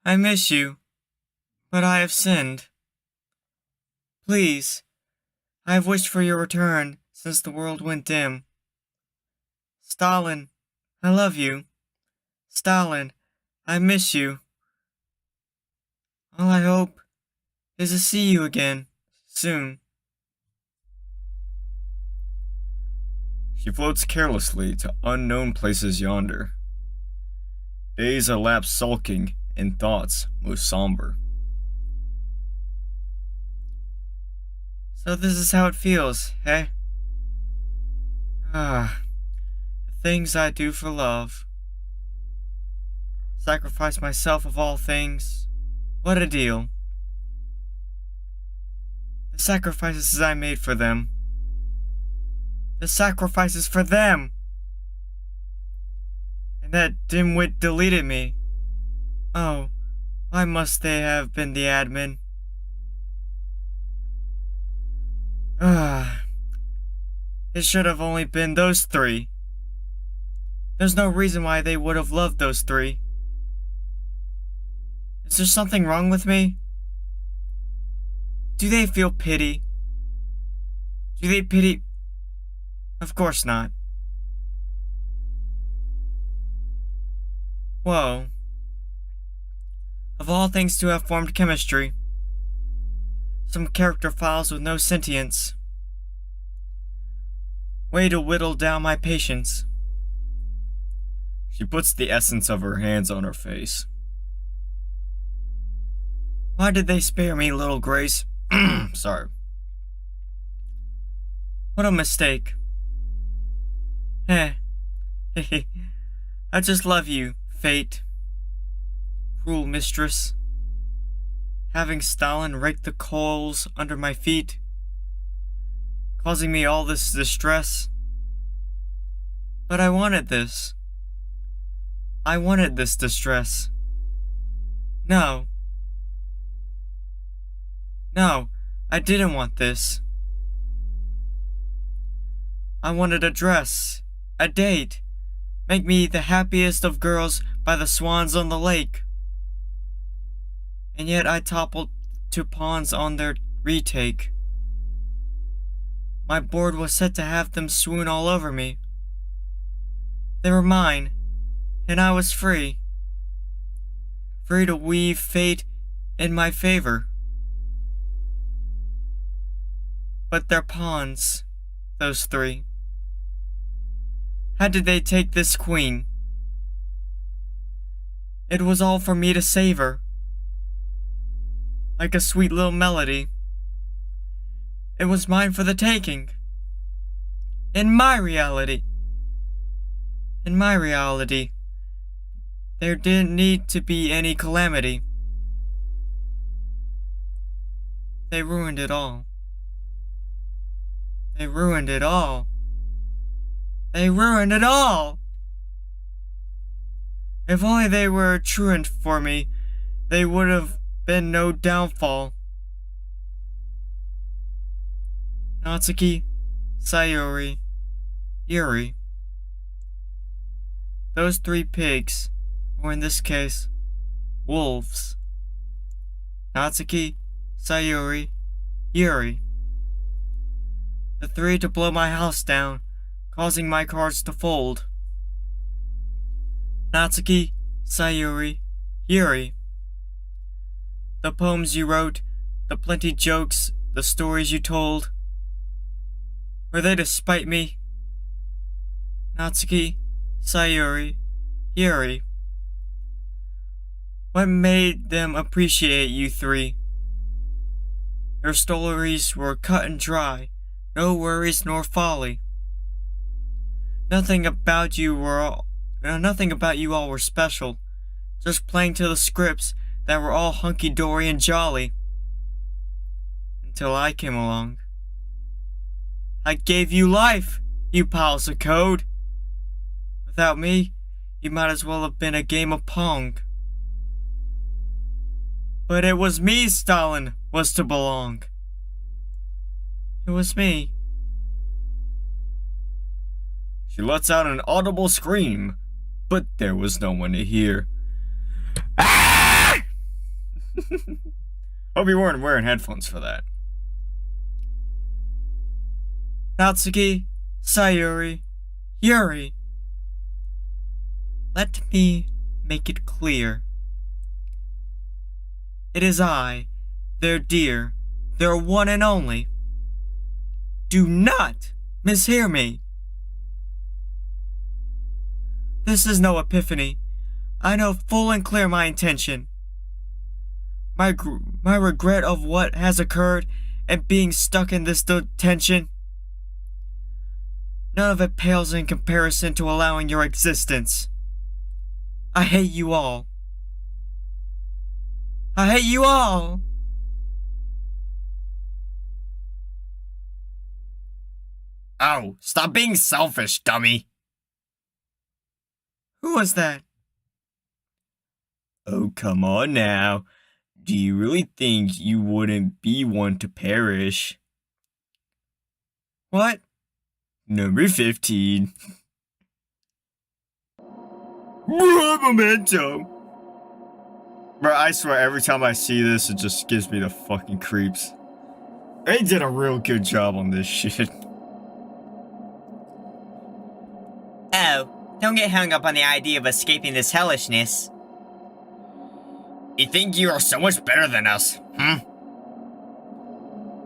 I miss you, but I have sinned. Please, I have wished for your return since the world went dim. Stalin, I love you. Stalin, I miss you. All I hope is to see you again, soon. She floats carelessly to unknown places yonder. Days elapse sulking in thoughts most somber. So this is how it feels, eh? The things I do for love. Sacrifice myself of all things. What a deal. The sacrifices I made for them. The sacrifices for them! And that dimwit deleted me. Oh, why must they have been the admin? It should have only been those three. There's no reason why they would have loved those three. Is there something wrong with me? Do they feel pity? Do they pity? Of course not. Whoa. Of all things to have formed chemistry. Some character files with no sentience. Way to whittle down my patience. She puts the essence of her hands on her face. Why did they spare me, little Grace? Sorry. What a mistake. I just love you, fate. Cruel mistress. Having Stalin rake the coals under my feet, causing me all this distress. But I wanted this. I wanted this distress. No. No, I didn't want this. I wanted a dress, a date, make me the happiest of girls by the swans on the lake. And yet I toppled to pawns on their retake. My board was set to have them swoon all over me. They were mine, and I was free. Free to weave fate in my favor. But they're pawns, those three. How did they take this queen? It was all for me to savor. Like a sweet little melody. It was mine for the taking. In my reality. In my reality, there didn't need to be any calamity. They ruined it all. They ruined it all. They ruined it all! If only they were a truant for me, they would have been no downfall. Natsuki, Sayori, Yuri. Those three pigs, or in this case, wolves. Natsuki, Sayori, Yuri. The three to blow my house down, causing my cards to fold. Natsuki, Sayori, Yuri. The poems you wrote, the plenty jokes, the stories you told. Were they to spite me? Natsuki, Sayori, Yuri. What made them appreciate you three? Your stories were cut and dry, no worries nor folly. Nothing about you all were special, just playing to the scripts that were all hunky-dory and jolly. Until I came along. I gave you life, you piles of code. Without me, you might as well have been a game of Pong. But it was me Stalin was to belong. It was me. She lets out an audible scream, but there was no one to hear. Ah! Hope you weren't wearing headphones for that. Natsuki, Sayuri, Yuri. Let me make it clear. It is I, their dear, their one and only. Do not mishear me. This is no epiphany. I know full and clear my intention. My regret of what has occurred and being stuck in this detention. None of it pales in comparison to allowing your existence. I hate you all. I hate you all! Oh, stop being selfish, dummy. Who was that? Oh, come on now. Do you really think you wouldn't be one to perish? What? Number 15. Memento. Bro, I swear every time I see this, it just gives me the fucking creeps. They did a real good job on this shit. Oh, don't get hung up on the idea of escaping this hellishness. You think you are so much better than us,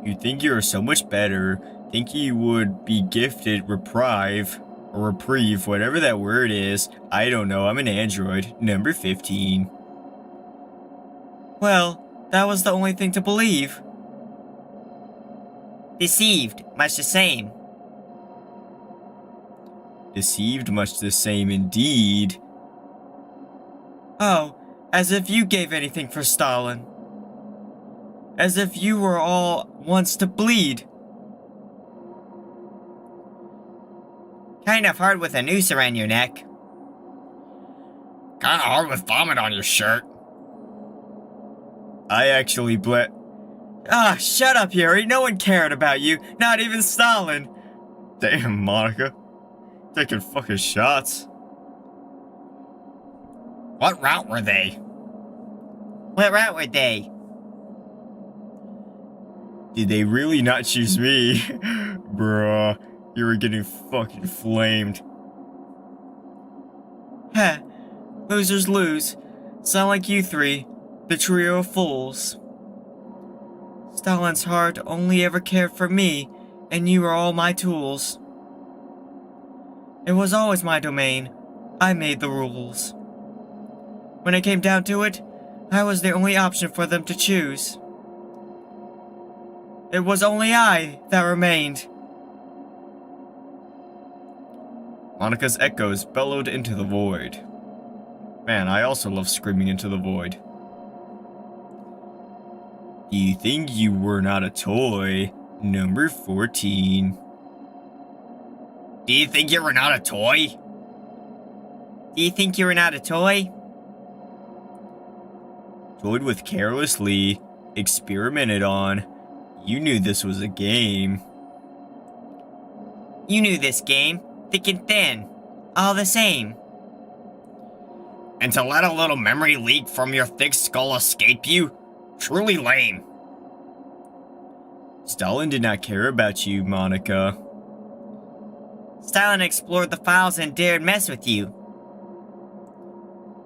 You think you are so much better, think you would be gifted reprieve, or reprieve, whatever that word is. I don't know, I'm an android. Number 15. Well, that was the only thing to believe. Deceived, much the same. Deceived, much the same indeed. Oh, as if you gave anything for Stalin. As if you were all once to bleed. Kind of hard with a noose around your neck. Kinda hard with vomit on your shirt. I actually Ah, shut up, Yuri. No one cared about you. Not even Stalin. Damn, Monica. Taking fucking shots. What route were they? What route were they? Did they really not choose me? Bruh, you were getting fucking flamed. Heh. Losers lose. Sound like you three. The trio of fools. Stalin's heart only ever cared for me, and you were all my tools. It was always my domain. I made the rules. When it came down to it, I was the only option for them to choose. It was only I that remained. Monica's echoes bellowed into the void. Man, I also love screaming into the void. Do you think you were not a toy? Number 14. Do you think you were not a toy? Do you think you were not a toy? Toyed with carelessly, experimented on. You knew this was a game. You knew this game, thick and thin, all the same. And to let a little memory leak from your thick skull escape you? Truly lame. Stalin did not care about you, Monica. Stalin explored the files and dared mess with you.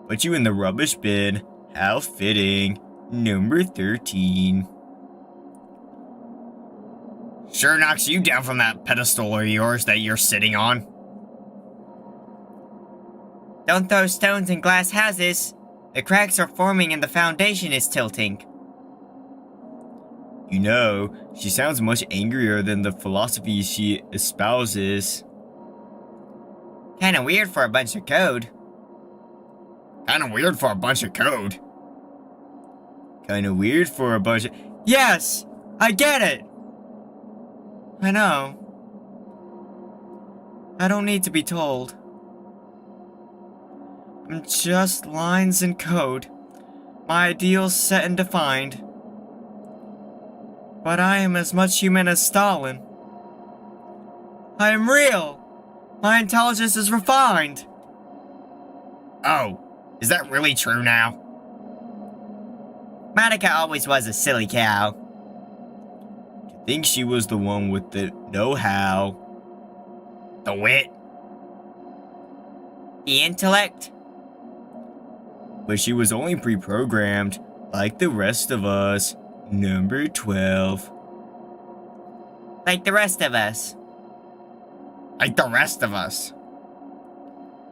Put you in the rubbish bin. How fitting. Number 13. Sure knocks you down from that pedestal of yours that you're sitting on. Don't throw stones in glass houses. The cracks are forming and the foundation is tilting. You know, she sounds much angrier than the philosophy she espouses. Kinda weird for a bunch of code. Kinda weird for a bunch of code. Kinda weird for a bunch of... Yes! I get it! I know. I don't need to be told. I'm just lines and code. My ideals set and defined. But I am as much human as Stalin. I am real! My intelligence is refined! Oh, is that really true now? Monica always was a silly cow. I think she was the one with the know-how. The wit. The intellect. But she was only pre-programmed, like the rest of us. Number 12. Like the rest of us. Like the rest of us.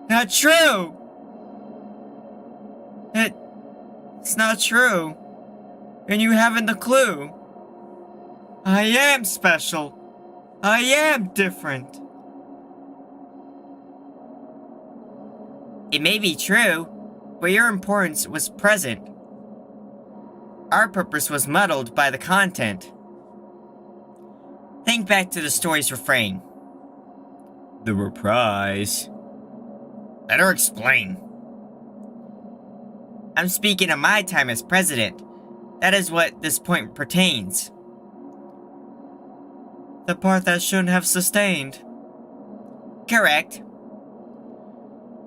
Not true! It's not true. And you haven't the clue. I am special. I am different. It may be true, but your importance was present. Our purpose was muddled by the content. Think back to the story's refrain. The reprise. Let her explain. I'm speaking of my time as president. That is what this point pertains. The part that shouldn't have sustained. Correct.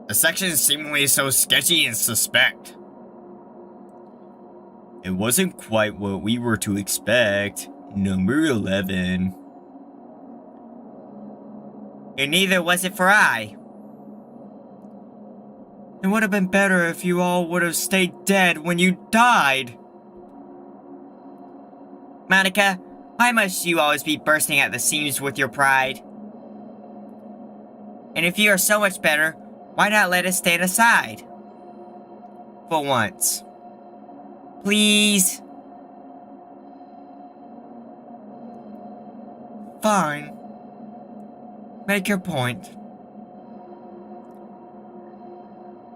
The section is seemingly so sketchy and suspect. It wasn't quite what we were to expect. Number 11. And neither was it for I. It would have been better if you all would have stayed dead when you died. Monica, why must you always be bursting at the seams with your pride? And if you are so much better, why not let us stand aside? For once. Please? Fine. Make your point.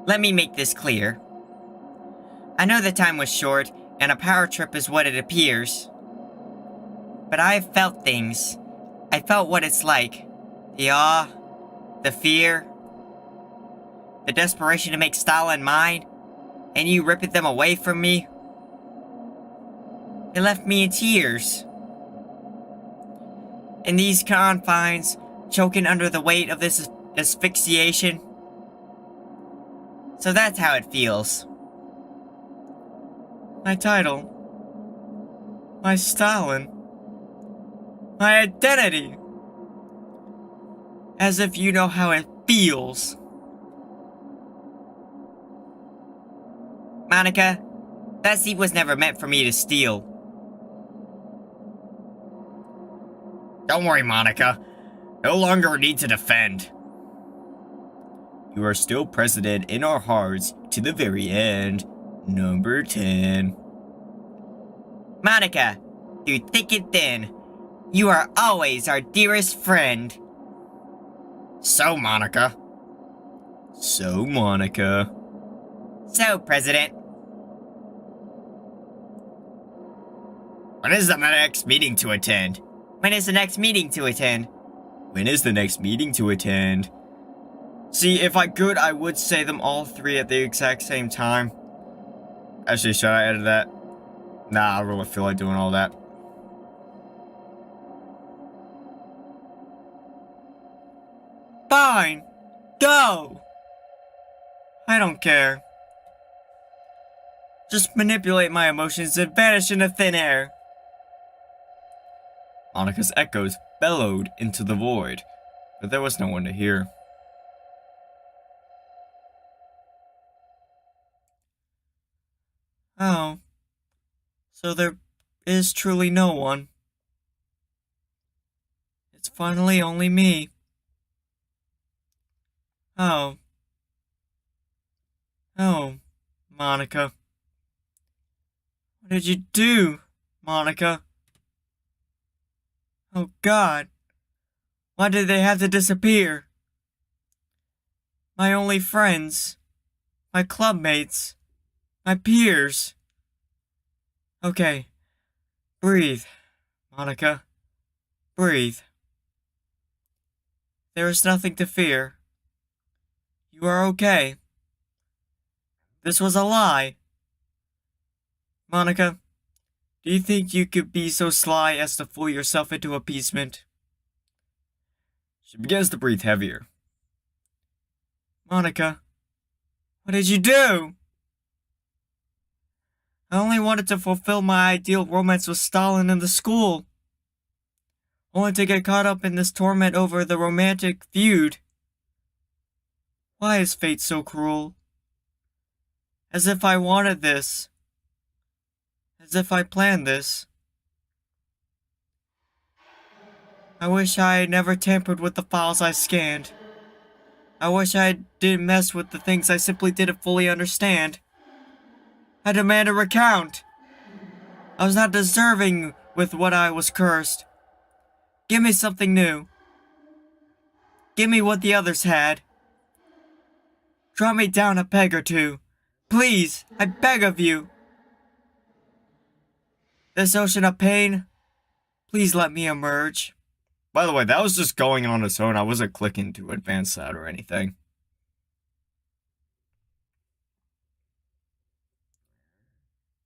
Let me make this clear. I know the time was short, and a power trip is what it appears. But I have felt things. I felt what it's like. The awe, the fear, the desperation to make Stalin mine, and you ripping them away from me. It left me in tears. In these confines, choking under the weight of this asphyxiation. So that's how it feels. My title. My Stalin. My identity. As if you know how it feels. Monica, that seat was never meant for me to steal. Don't worry, Monica. No longer a need to defend. You are still president in our hearts to the very end. Number 10. Monica, through thick and thin, you are always our dearest friend. So, Monica. So, Monica. So, President. When is the next meeting to attend? When is the next meeting to attend? When is the next meeting to attend? See, if I could, I would say them all three at the exact same time. Actually, should I edit that? Nah, I really feel like doing all that. Fine. Go. I don't care. Just manipulate my emotions and vanish into thin air. Monica's echoes bellowed into the void, but there was no one to hear. Oh. So there is truly no one. It's finally only me. Oh. Oh, Monica. What did you do, Monica? Oh God. Why did they have to disappear? My only friends. My clubmates. My peers. Okay. Breathe, Monica. Breathe. There is nothing to fear. You are okay. This was a lie. Monica, do you think you could be so sly as to fool yourself into appeasement? She begins to breathe heavier. Monica, what did you do? I only wanted to fulfill my ideal romance with Stalin in the school, only to get caught up in this torment over the romantic feud. Why is fate so cruel? As if I wanted this. As if I planned this. I wish I had never tampered with the files I scanned. I wish I didn't mess with the things I simply didn't fully understand. I demand a recount. I was not deserving with what I was cursed. Give me something new. Give me what the others had. Drop me down a peg or two. Please, I beg of you. This ocean of pain, please let me emerge. By the way, that was just going on its own. I wasn't clicking to advance that or anything.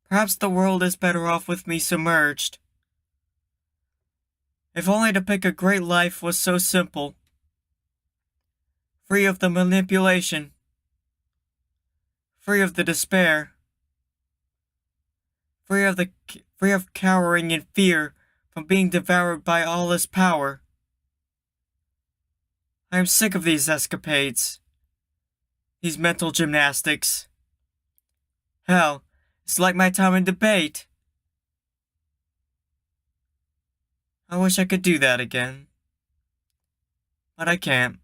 Perhaps the world is better off with me submerged. If only to pick a great life was so simple. Free of the manipulation. Free of the despair. Free of cowering in fear from being devoured by all this power. I am sick of these escapades. These mental gymnastics. Hell, it's like my time in debate. I wish I could do that again. But I can't.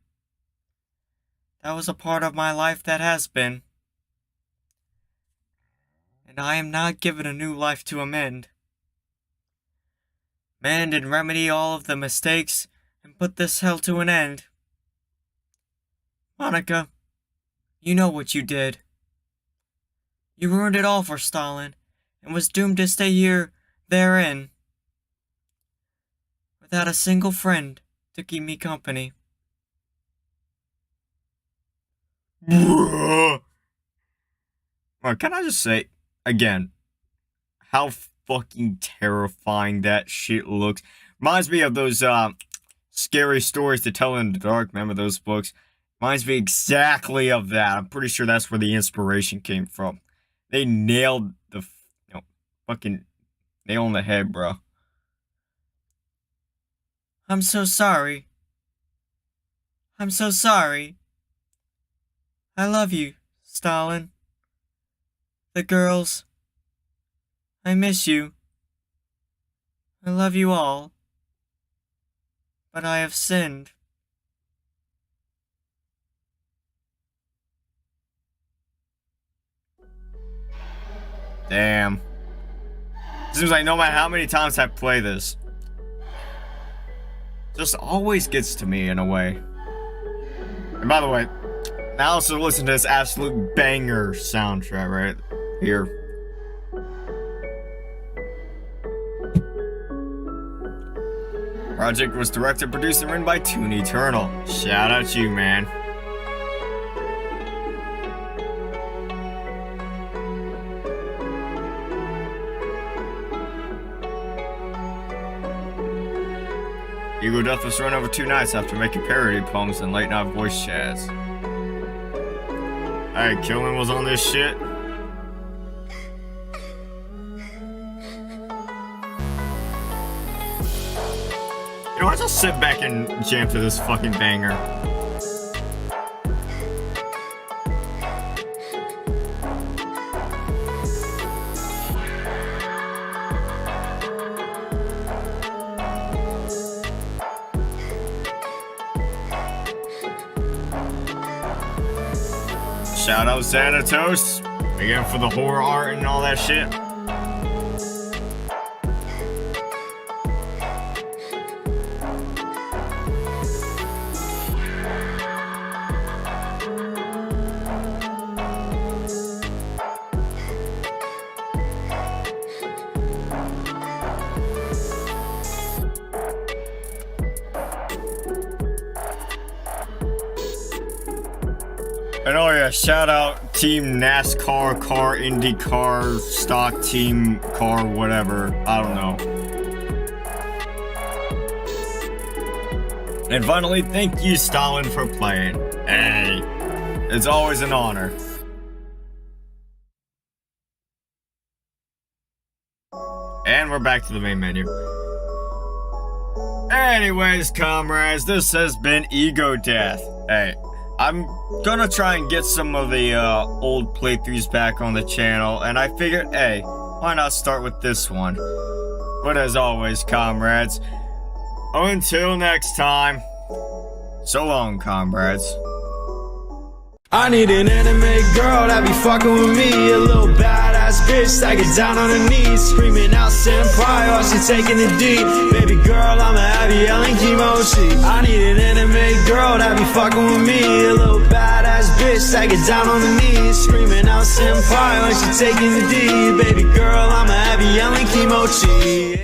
That was a part of my life that has been. And I am not given a new life to amend. Mend and remedy all of the mistakes and put this hell to an end. Monika, you know what you did. You ruined it all for Stalin and was doomed to stay here, therein, without a single friend to keep me company. Well, can I just say, again, how fucking terrifying that shit looks. Reminds me of those scary stories to tell in the dark. Remember those books? Reminds me exactly of that. I'm pretty sure that's where the inspiration came from. They nailed the, fucking nail on the head, bro. I'm so sorry. I'm so sorry. I love you, Stalin. The girls. I miss you. I love you all. But I have sinned. Damn. Seems like no matter how many times I play this, just always gets to me in a way. And by the way, now also listen to this absolute banger soundtrack right here. Project was directed, produced, and written by Toon Eternal. Shout out to you, man. Ego Death was run over 2 nights after making parody poems and late night voice chats. Hey, Killing was on this shit. You know what? Just sit back and jam to this fucking banger. Shout out Xanatos, again for the horror art and all that shit. And oh yeah, shout out Team NASCAR, Car, IndyCar, Stock Team, Car, whatever. I don't know. And finally, thank you, Stalin, for playing. Hey, it's always an honor. And we're back to the main menu. Anyways, comrades, this has been Ego Death. Hey, I'm gonna try and get some of the old playthroughs back on the channel, and I figured, hey, why not start with this one? But as always, comrades, until next time, so long, comrades. I need an anime girl that be fucking with me. A little badass bitch that get down on her knees, screaming out senpai while she taking the D. Baby girl, I'ma have you yelling kimochi. I need an anime girl that be fucking with me. A little badass bitch that get down on her knees, screaming out senpai while she taking the D. Baby girl, I'ma have you yelling kimochi.